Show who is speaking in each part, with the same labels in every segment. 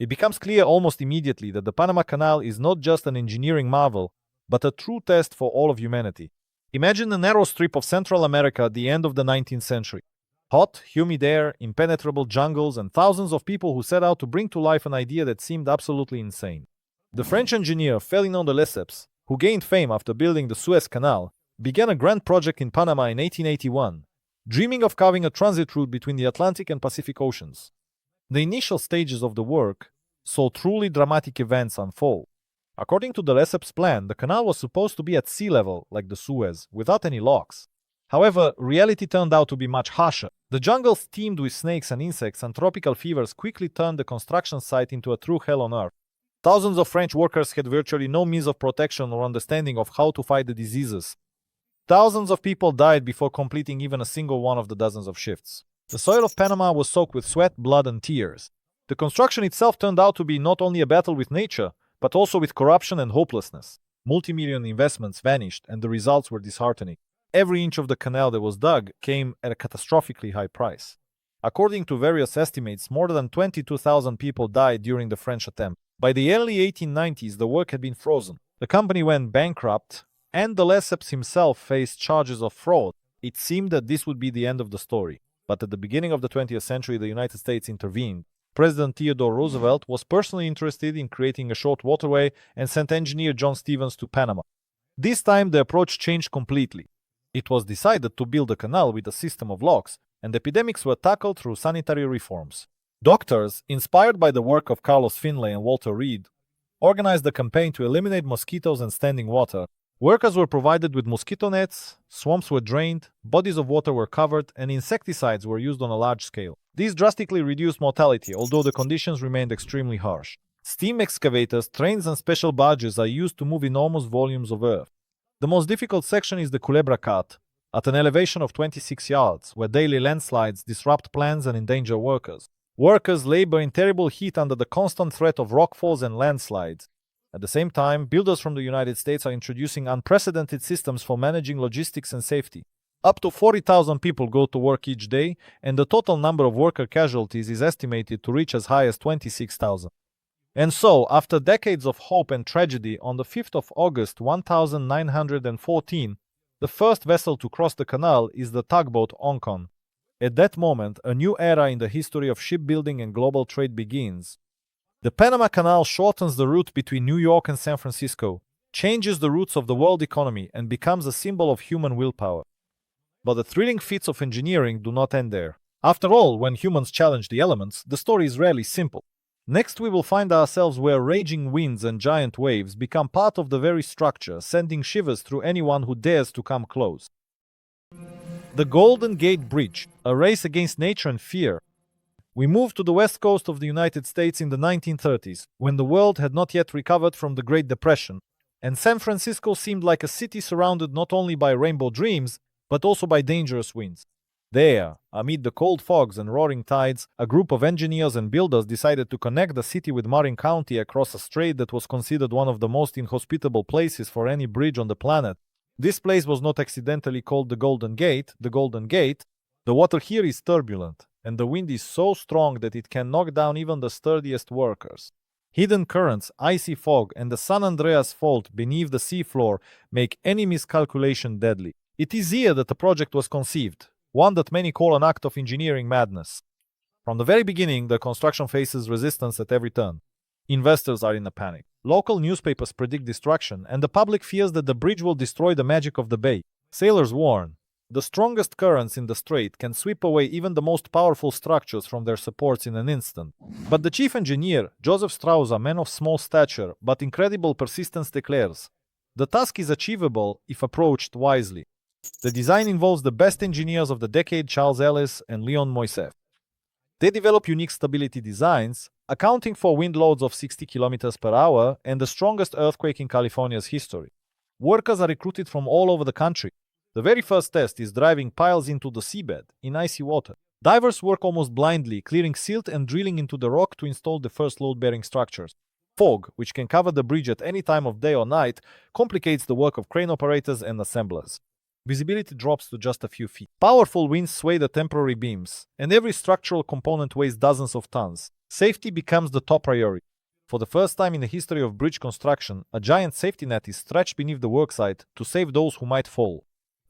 Speaker 1: It becomes clear almost immediately that the Panama Canal is not just an engineering marvel, but a true test for all of humanity. Imagine a narrow strip of Central America at the end of the 19th century. Hot, humid air, impenetrable jungles, and thousands of people who set out to bring to life an idea that seemed absolutely insane. The French engineer Ferdinand de Lesseps, who gained fame after building the Suez Canal, began a grand project in Panama in 1881, dreaming of carving a transit route between the Atlantic and Pacific Oceans. The initial stages of the work saw truly dramatic events unfold. According to the Lesseps plan, the canal was supposed to be at sea level, like the Suez, without any locks. However, reality turned out to be much harsher. The jungles teemed with snakes and insects, and tropical fevers quickly turned the construction site into a true hell on earth. Thousands of French workers had virtually no means of protection or understanding of how to fight the diseases. Thousands of people died before completing even a single one of the dozens of shifts. The soil of Panama was soaked with sweat, blood, and tears. The construction itself turned out to be not only a battle with nature, but also with corruption and hopelessness. Multi-million investments vanished, and the results were disheartening. Every inch of the canal that was dug came at a catastrophically high price. According to various estimates, more than 22,000 people died during the French attempt. By the early 1890s, the work had been frozen. The company went bankrupt, and de Lesseps himself faced charges of fraud. It seemed that this would be the end of the story. But at the beginning of the 20th century, the United States intervened. President Theodore Roosevelt was personally interested in creating a short waterway and sent engineer John Stevens to Panama. This time, the approach changed completely. It was decided to build a canal with a system of locks, and epidemics were tackled through sanitary reforms. Doctors, inspired by the work of Carlos Finlay and Walter Reed, organized a campaign to eliminate mosquitoes and standing water. Workers were provided with mosquito nets, swamps were drained, bodies of water were covered, and insecticides were used on a large scale. These drastically reduced mortality, although the conditions remained extremely harsh. Steam excavators, trains, and special barges are used to move enormous volumes of earth. The most difficult section is the Culebra Cut, at an elevation of 26 yards, where daily landslides disrupt plans and endanger workers. Workers labor in terrible heat under the constant threat of rockfalls and landslides. At the same time, builders from the United States are introducing unprecedented systems for managing logistics and safety. Up to 40,000 people go to work each day, and the total number of worker casualties is estimated to reach as high as 26,000. And so, after decades of hope and tragedy, on the 5th of August 1914, the first vessel to cross the canal is the tugboat Oncon. At that moment, a new era in the history of shipbuilding and global trade begins. The Panama Canal shortens the route between New York and San Francisco, changes the routes of the world economy, and becomes a symbol of human willpower. But the thrilling feats of engineering do not end there. After all, when humans challenge the elements, the story is rarely simple. Next, we will find ourselves where raging winds and giant waves become part of the very structure, sending shivers through anyone who dares to come close. The Golden Gate Bridge, a race against nature and fear. We moved to the west coast of the United States in the 1930s, when the world had not yet recovered from the Great Depression, and San Francisco seemed like a city surrounded not only by rainbow dreams, but also by dangerous winds. There, amid the cold fogs and roaring tides, a group of engineers and builders decided to connect the city with Marin County across a strait that was considered one of the most inhospitable places for any bridge on the planet. This place was not accidentally called the Golden Gate. The water here is turbulent, and the wind is so strong that it can knock down even the sturdiest workers. Hidden currents, icy fog, and the San Andreas Fault beneath the seafloor make any miscalculation deadly. It is here that the project was conceived, one that many call an act of engineering madness. From the very beginning, the construction faces resistance at every turn. Investors are in a panic. Local newspapers predict destruction, and the public fears that the bridge will destroy the magic of the bay. Sailors warn, the strongest currents in the strait can sweep away even the most powerful structures from their supports in an instant. But the chief engineer, Joseph Strauss, a man of small stature but incredible persistence, declares, the task is achievable if approached wisely. The design involves the best engineers of the decade, Charles Ellis and Leon Moisseff. They develop unique stability designs, accounting for wind loads of 60 km per hour and the strongest earthquake in California's history. Workers are recruited from all over the country. The very first test is driving piles into the seabed in icy water. Divers work almost blindly, clearing silt and drilling into the rock to install the first load-bearing structures. Fog, which can cover the bridge at any time of day or night, complicates the work of crane operators and assemblers. Visibility drops to just a few feet. Powerful winds sway the temporary beams, and every structural component weighs dozens of tons. Safety becomes the top priority. For the first time in the history of bridge construction, a giant safety net is stretched beneath the worksite to save those who might fall.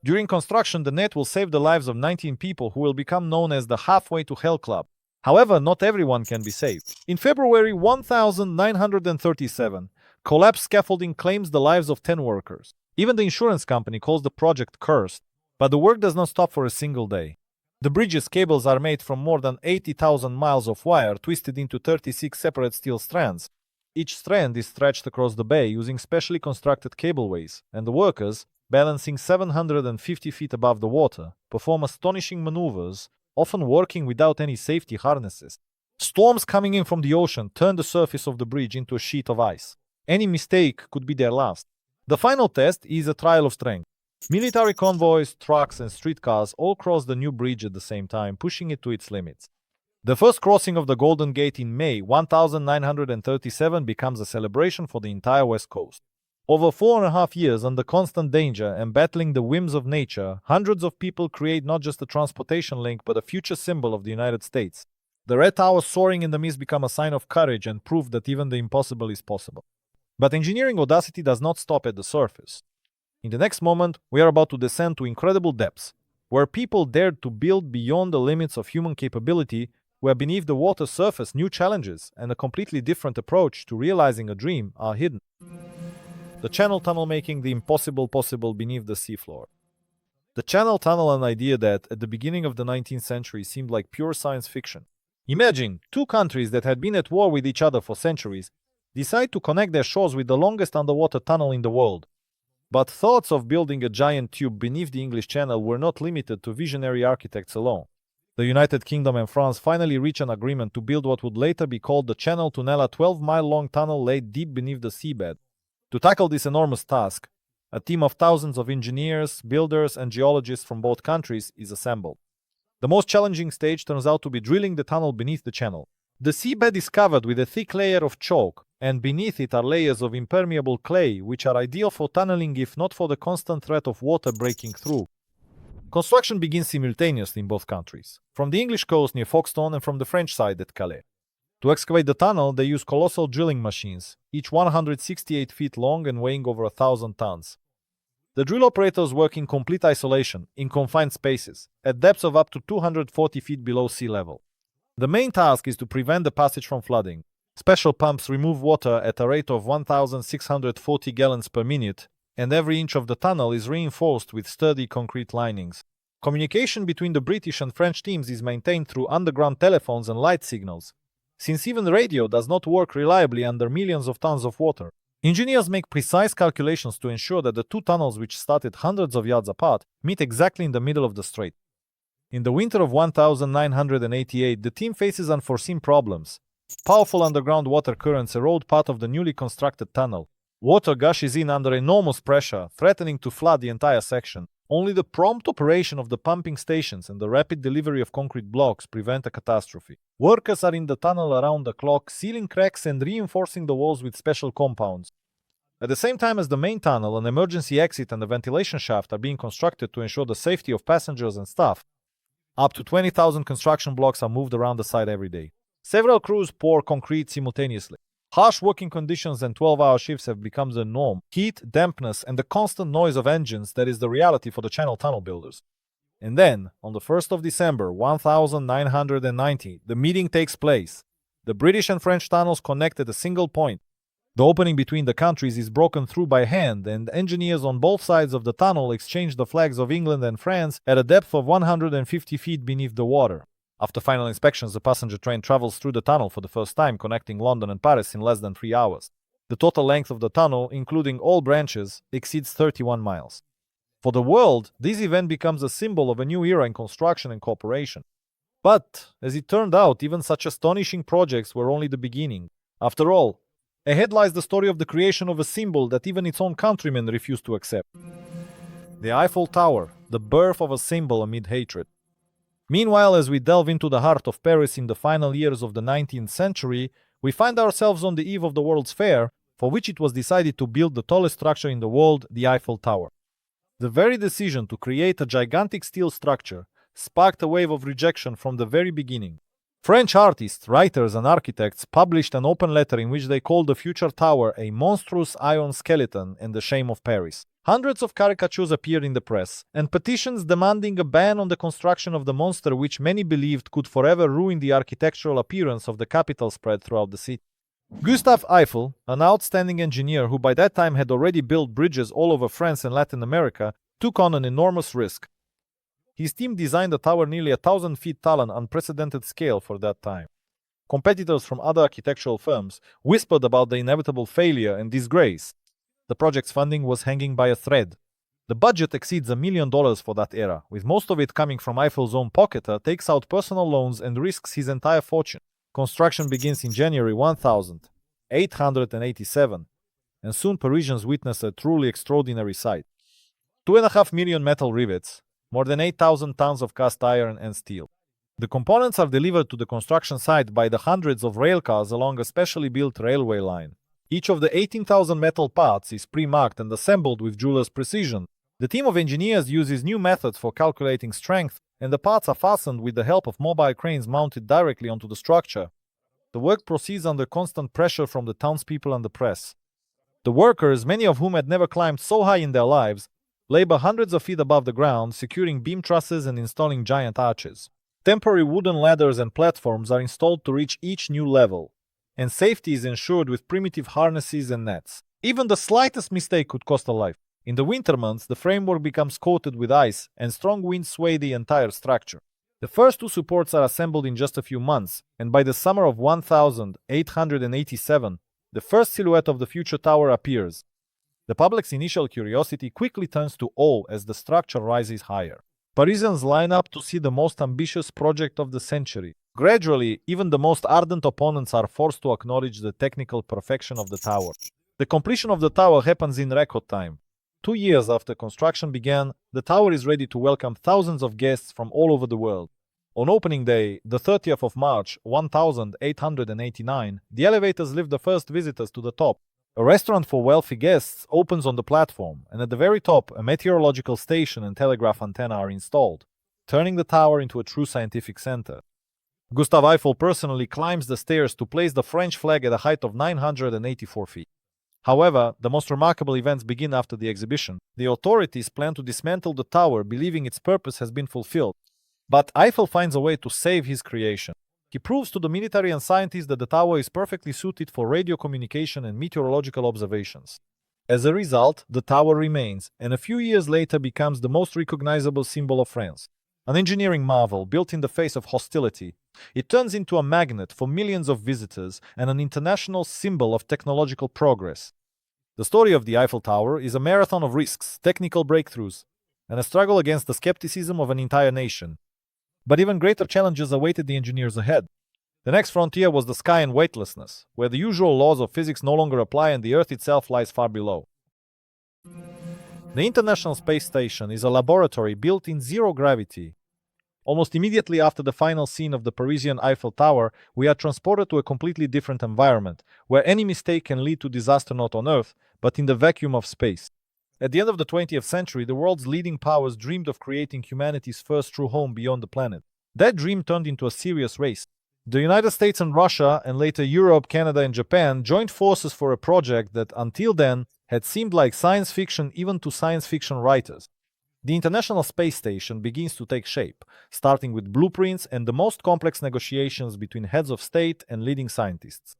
Speaker 1: During construction, the net will save the lives of 19 people who will become known as the Halfway to Hell Club. However, not everyone can be saved. In February 1937, collapsed scaffolding claims the lives of 10 workers. Even the insurance company calls the project cursed, but the work does not stop for a single day. The bridge's cables are made from more than 80,000 miles of wire twisted into 36 separate steel strands. Each strand is stretched across the bay using specially constructed cableways, and the workers, balancing 750 feet above the water, perform astonishing maneuvers, often working without any safety harnesses. Storms coming in from the ocean turn the surface of the bridge into a sheet of ice. Any mistake could be their last. The final test is a trial of strength. Military convoys, trucks, and streetcars all cross the new bridge at the same time, pushing it to its limits. The first crossing of the Golden Gate in May 1937 becomes a celebration for the entire West Coast. Over 4.5 years under constant danger and battling the whims of nature, hundreds of people create not just a transportation link but a future symbol of the United States. The red towers soaring in the mist become a sign of courage and proof that even the impossible is possible. But engineering audacity does not stop at the surface. In the next moment, we are about to descend to incredible depths, where people dared to build beyond the limits of human capability, where beneath the water's surface new challenges and a completely different approach to realizing a dream are hidden. The Channel Tunnel making the impossible possible beneath the seafloor. The Channel Tunnel, an idea that, at the beginning of the 19th century, seemed like pure science fiction. Imagine, two countries that had been at war with each other for centuries decide to connect their shores with the longest underwater tunnel in the world. But thoughts of building a giant tube beneath the English Channel were not limited to visionary architects alone. The United Kingdom and France finally reached an agreement to build what would later be called the Channel Tunnel, a 12-mile-long tunnel laid deep beneath the seabed. To tackle this enormous task, a team of thousands of engineers, builders, and geologists from both countries is assembled. The most challenging stage turns out to be drilling the tunnel beneath the channel. The seabed is covered with a thick layer of chalk, and beneath it are layers of impermeable clay, which are ideal for tunneling if not for the constant threat of water breaking through. Construction begins simultaneously in both countries, from the English coast near Folkestone and from the French side at Calais. To excavate the tunnel, they use colossal drilling machines, each 168 feet long and weighing over 1,000 tons. The drill operators work in complete isolation, in confined spaces, at depths of up to 240 feet below sea level. The main task is to prevent the passage from flooding. Special pumps remove water at a rate of 1,640 gallons per minute, and every inch of the tunnel is reinforced with sturdy concrete linings. Communication between the British and French teams is maintained through underground telephones and light signals, since even radio does not work reliably under millions of tons of water. Engineers make precise calculations to ensure that the two tunnels, which started hundreds of yards apart, meet exactly in the middle of the strait. In the winter of 1988, the team faces unforeseen problems. Powerful underground water currents erode part of the newly constructed tunnel. Water gushes in under enormous pressure, threatening to flood the entire section. Only the prompt operation of the pumping stations and the rapid delivery of concrete blocks prevent a catastrophe. Workers are in the tunnel around the clock, sealing cracks and reinforcing the walls with special compounds. At the same time as the main tunnel, an emergency exit and a ventilation shaft are being constructed to ensure the safety of passengers and staff. Up to 20,000 construction blocks are moved around the site every day. Several crews pour concrete simultaneously. Harsh working conditions and 12-hour shifts have become the norm. Heat, dampness, and the constant noise of engines that is the reality for the Channel Tunnel builders. And then, on the 1st of December 1990, the meeting takes place. The British and French tunnels connect at a single point. The opening between the countries is broken through by hand, and engineers on both sides of the tunnel exchange the flags of England and France at a depth of 150 feet beneath the water. After final inspections, the passenger train travels through the tunnel for the first time, connecting London and Paris in less than 3 hours. The total length of the tunnel, including all branches, exceeds 31 miles. For the world, this event becomes a symbol of a new era in construction and cooperation. But, as it turned out, even such astonishing projects were only the beginning. After all, ahead lies the story of the creation of a symbol that even its own countrymen refused to accept. The Eiffel Tower, the birth of a symbol amid hatred. Meanwhile, as we delve into the heart of Paris in the final years of the 19th century, we find ourselves on the eve of the World's Fair, for which it was decided to build the tallest structure in the world, the Eiffel Tower. The very decision to create a gigantic steel structure sparked a wave of rejection from the very beginning. French artists, writers, and architects published an open letter in which they called the future tower a monstrous iron skeleton and the shame of Paris. Hundreds of caricatures appeared in the press, and petitions demanding a ban on the construction of the monster, which many believed could forever ruin the architectural appearance of the capital, spread throughout the city. Gustave Eiffel, an outstanding engineer who by that time had already built bridges all over France and Latin America, took on an enormous risk. His team designed a tower nearly 1,000 feet tall, an unprecedented scale for that time. Competitors from other architectural firms whispered about the inevitable failure and disgrace. The project's funding was hanging by a thread. The budget exceeds $1 million for that era, with most of it coming from Eiffel's own pocket. Takes out personal loans and risks his entire fortune. Construction begins in January 1887, and soon Parisians witness a truly extraordinary sight. 2.5 million metal rivets, more than 8,000 tons of cast iron and steel. The components are delivered to the construction site by the hundreds of railcars along a specially built railway line. Each of the 18,000 metal parts is pre-marked and assembled with jeweler's precision. The team of engineers uses new methods for calculating strength, and the parts are fastened with the help of mobile cranes mounted directly onto the structure. The work proceeds under constant pressure from the townspeople and the press. The workers, many of whom had never climbed so high in their lives, labor hundreds of feet above the ground, securing beam trusses and installing giant arches. Temporary wooden ladders and platforms are installed to reach each new level, and safety is ensured with primitive harnesses and nets. Even the slightest mistake could cost a life. In the winter months, the framework becomes coated with ice, and strong winds sway the entire structure. The first two supports are assembled in just a few months, and by the summer of 1887, the first silhouette of the future tower appears. The public's initial curiosity quickly turns to awe as the structure rises higher. Parisians line up to see the most ambitious project of the century. Gradually, even the most ardent opponents are forced to acknowledge the technical perfection of the tower. The completion of the tower happens in record time. 2 years after construction began, the tower is ready to welcome thousands of guests from all over the world. On opening day, the 30th of March, 1889, the elevators lift the first visitors to the top. A restaurant for wealthy guests opens on the platform, and at the very top, a meteorological station and telegraph antenna are installed, turning the tower into a true scientific center. Gustave Eiffel personally climbs the stairs to place the French flag at a height of 984 feet. However, the most remarkable events begin after the exhibition. The authorities plan to dismantle the tower, believing its purpose has been fulfilled. But Eiffel finds a way to save his creation. He proves to the military and scientists that the tower is perfectly suited for radio communication and meteorological observations. As a result, the tower remains, and a few years later becomes the most recognizable symbol of France. An engineering marvel built in the face of hostility, it turns into a magnet for millions of visitors and an international symbol of technological progress. The story of the Eiffel Tower is a marathon of risks, technical breakthroughs, and a struggle against the skepticism of an entire nation. But even greater challenges awaited the engineers ahead. The next frontier was the sky and weightlessness, where the usual laws of physics no longer apply and the Earth itself lies far below. The International Space Station is a laboratory built in zero gravity. Almost immediately after the final scene of the Parisian Eiffel Tower, we are transported to a completely different environment, where any mistake can lead to disaster not on Earth, but in the vacuum of space. At the end of the 20th century, the world's leading powers dreamed of creating humanity's first true home beyond the planet. That dream turned into a serious race. The United States and Russia, and later Europe, Canada, and Japan, joined forces for a project that, until then, had seemed like science fiction even to science fiction writers. The International Space Station begins to take shape, starting with blueprints and the most complex negotiations between heads of state and leading scientists.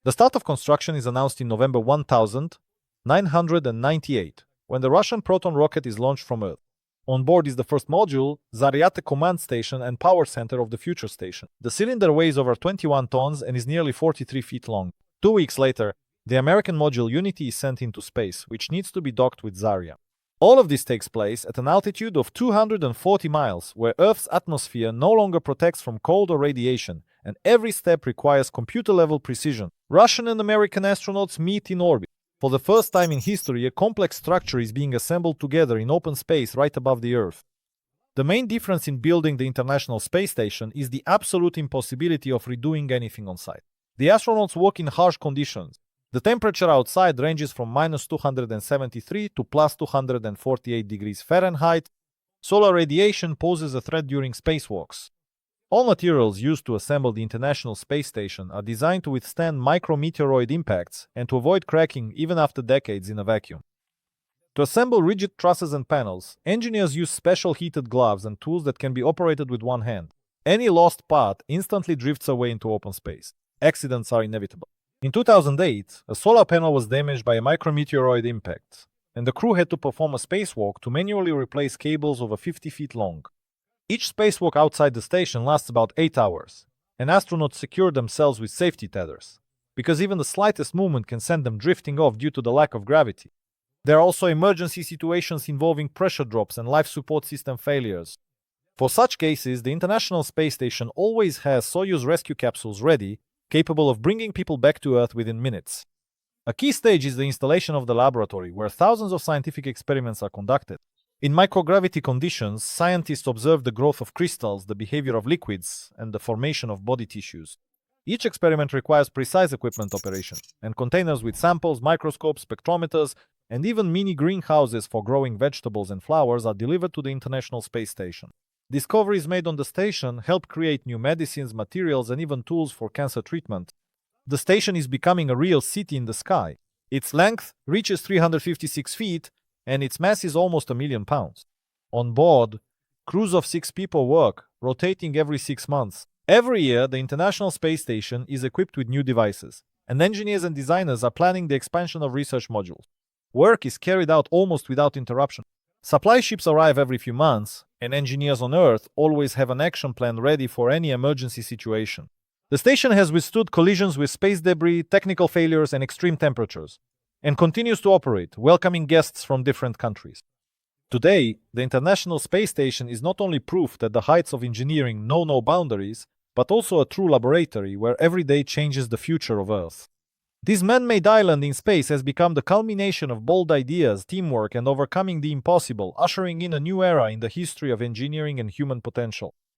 Speaker 1: The start of construction is announced in November 1998, when the Russian Proton rocket is launched from Earth. On board is the first module, Zaryate Command Station and Power Center of the future station. The cylinder weighs over 21 tons and is nearly 43 feet long. 2 weeks later, the American module Unity is sent into space, which needs to be docked with Zarya. All of this takes place at an altitude of 240 miles, where Earth's atmosphere no longer protects from cold or radiation, and every step requires computer-level precision. Russian and American astronauts meet in orbit. For the first time in history, a complex structure is being assembled together in open space right above the Earth. The main difference in building the International Space Station is the absolute impossibility of redoing anything on site. The astronauts work in harsh conditions. The temperature outside ranges from -273 to +248 degrees Fahrenheit. Solar radiation poses a threat during spacewalks. All materials used to assemble the International Space Station are designed to withstand micrometeoroid impacts and to avoid cracking even after decades in a vacuum. To assemble rigid trusses and panels, engineers use special heated gloves and tools that can be operated with one hand. Any lost part instantly drifts away into open space. Accidents are inevitable. In 2008, a solar panel was damaged by a micrometeoroid impact, and the crew had to perform a spacewalk to manually replace cables over 50 feet long. Each spacewalk outside the station lasts about 8 hours, and astronauts secure themselves with safety tethers, because even the slightest movement can send them drifting off due to the lack of gravity. There are also emergency situations involving pressure drops and life support system failures. For such cases, the International Space Station always has Soyuz rescue capsules ready, capable of bringing people back to Earth within minutes. A key stage is the installation of the laboratory, where thousands of scientific experiments are conducted. In microgravity conditions, scientists observe the growth of crystals, the behavior of liquids, and the formation of body tissues. Each experiment requires precise equipment operation, and containers with samples, microscopes, spectrometers, and even mini greenhouses for growing vegetables and flowers are delivered to the International Space Station. Discoveries made on the station help create new medicines, materials, and even tools for cancer treatment. The station is becoming a real city in the sky. Its length reaches 356 feet, and its mass is almost 1,000,000 pounds. On board, crews of 6 people work, rotating every 6 months. Every year, the International Space Station is equipped with new devices, and engineers and designers are planning the expansion of research modules. Work is carried out almost without interruption. Supply ships arrive every few months, and engineers on Earth always have an action plan ready for any emergency situation. The station has withstood collisions with space debris, technical failures, and extreme temperatures, and continues to operate, welcoming guests from different countries. Today, the International Space Station is not only proof that the heights of engineering know no boundaries, but also a true laboratory where every day changes the future of Earth. This man-made island in space has become the culmination of bold ideas, teamwork, and overcoming the impossible, ushering in a new era in the history of engineering and human potential.